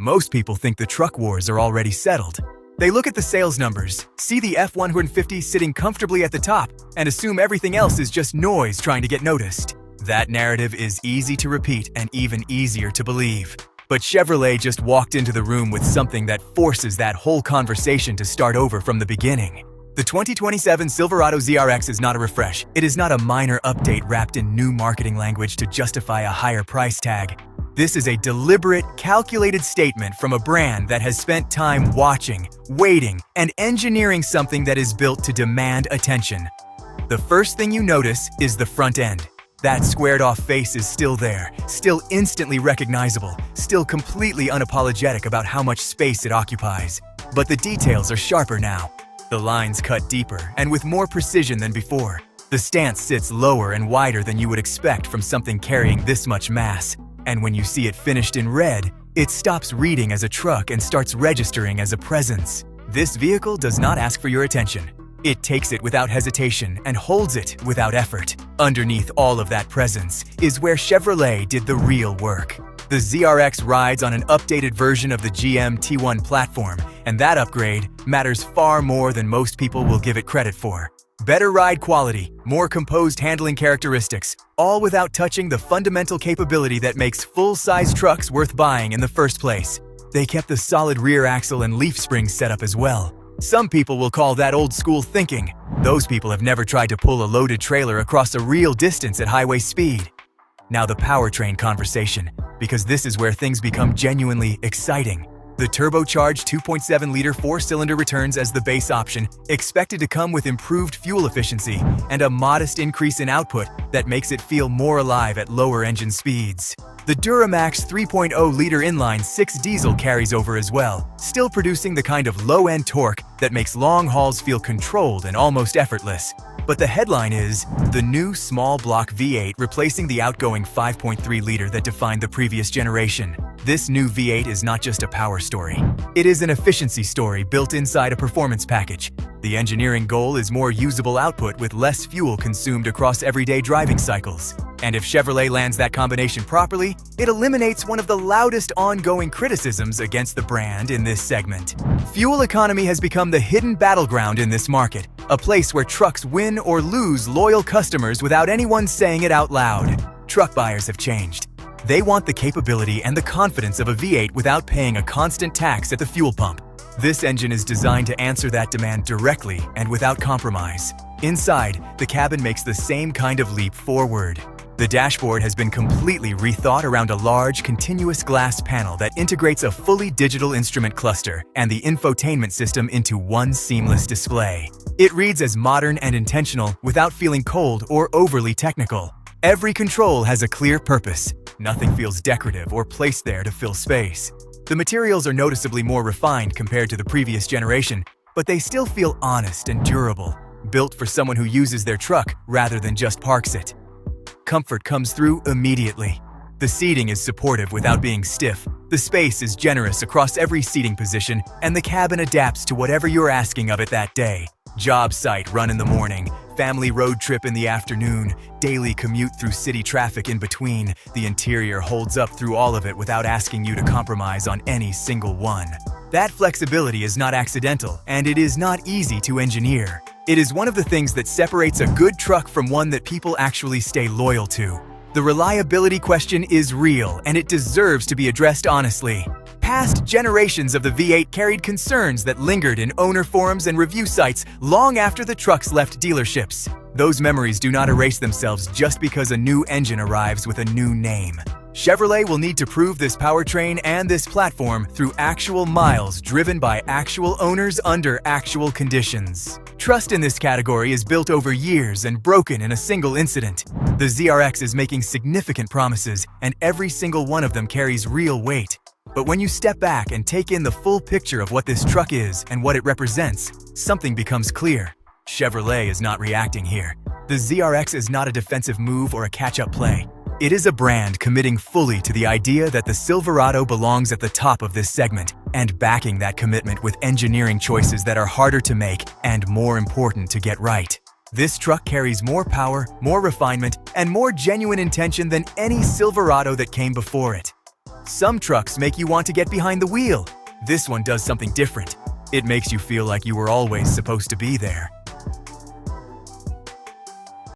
Most people think the truck wars are already settled. They look at the sales numbers, see the F-150 sitting comfortably at the top, and assume everything else is just noise trying to get noticed. That narrative is easy to repeat and even easier to believe. But Chevrolet just walked into the room with something that forces that whole conversation to start over from the beginning. The 2027 Silverado ZRX is not a refresh. It is not a minor update wrapped in new marketing language to justify a higher price tag. This is a deliberate, calculated statement from a brand that has spent time watching, waiting, and engineering something that is built to demand attention. The first thing you notice is the front end. That squared-off face is still there, still instantly recognizable, still completely unapologetic about how much space it occupies. But the details are sharper now. The lines cut deeper and with more precision than before. The stance sits lower and wider than you would expect from something carrying this much mass. And when you see it finished in red, it stops reading as a truck and starts registering as a presence. This vehicle does not ask for your attention. It takes it without hesitation and holds it without effort. Underneath all of that presence is where Chevrolet did the real work. The ZRX rides on an updated version of the GM T1 platform, and that upgrade matters far more than most people will give it credit for. Better ride quality, more composed handling characteristics, all without touching the fundamental capability that makes full-size trucks worth buying in the first place. They kept the solid rear axle and leaf spring setup as well. Some people will call that old-school thinking. Those people have never tried to pull a loaded trailer across a real distance at highway speed. Now the powertrain conversation, because this is where things become genuinely exciting. The turbocharged 2.7-liter four-cylinder returns as the base option, expected to come with improved fuel efficiency and a modest increase in output that makes it feel more alive at lower engine speeds. The Duramax 3.0-liter inline-six diesel carries over as well, still producing the kind of low-end torque that makes long hauls feel controlled and almost effortless. But the headline is, the new small-block V8 replacing the outgoing 5.3-liter that defined the previous generation. This new V8 is not just a power story. It is an efficiency story built inside a performance package. The engineering goal is more usable output with less fuel consumed across everyday driving cycles. And if Chevrolet lands that combination properly, it eliminates one of the loudest ongoing criticisms against the brand in this segment. Fuel economy has become the hidden battleground in this market, a place where trucks win or lose loyal customers without anyone saying it out loud. Truck buyers have changed. They want the capability and the confidence of a V8 without paying a constant tax at the fuel pump. This engine is designed to answer that demand directly and without compromise. Inside, the cabin makes the same kind of leap forward. The dashboard has been completely rethought around a large, continuous glass panel that integrates a fully digital instrument cluster and the infotainment system into one seamless display. It reads as modern and intentional without feeling cold or overly technical. Every control has a clear purpose. Nothing feels decorative or placed there to fill space. The materials are noticeably more refined compared to the previous generation, but they still feel honest and durable, built for someone who uses their truck rather than just parks it. Comfort comes through immediately. The seating is supportive without being stiff. The space is generous across every seating position, and the cabin adapts to whatever you're asking of it that day. Job site run in the morning, family road trip in the afternoon, daily commute through city traffic in between. The interior holds up through all of it without asking you to compromise on any single one. That flexibility is not accidental, and it is not easy to engineer. It is one of the things that separates a good truck from one that people actually stay loyal to. The reliability question is real, and it deserves to be addressed honestly. Past generations of the V8 carried concerns that lingered in owner forums and review sites long after the trucks left dealerships. Those memories do not erase themselves just because a new engine arrives with a new name. Chevrolet will need to prove this powertrain and this platform through actual miles driven by actual owners under actual conditions. Trust in this category is built over years and broken in a single incident. The ZRX is making significant promises, and every single one of them carries real weight. But when you step back and take in the full picture of what this truck is and what it represents, something becomes clear. Chevrolet is not reacting here. The ZRX is not a defensive move or a catch-up play. It is a brand committing fully to the idea that the Silverado belongs at the top of this segment and backing that commitment with engineering choices that are harder to make and more important to get right. This truck carries more power, more refinement, and more genuine intention than any Silverado that came before it. Some trucks make you want to get behind the wheel. This one does something different. It makes you feel like you were always supposed to be there.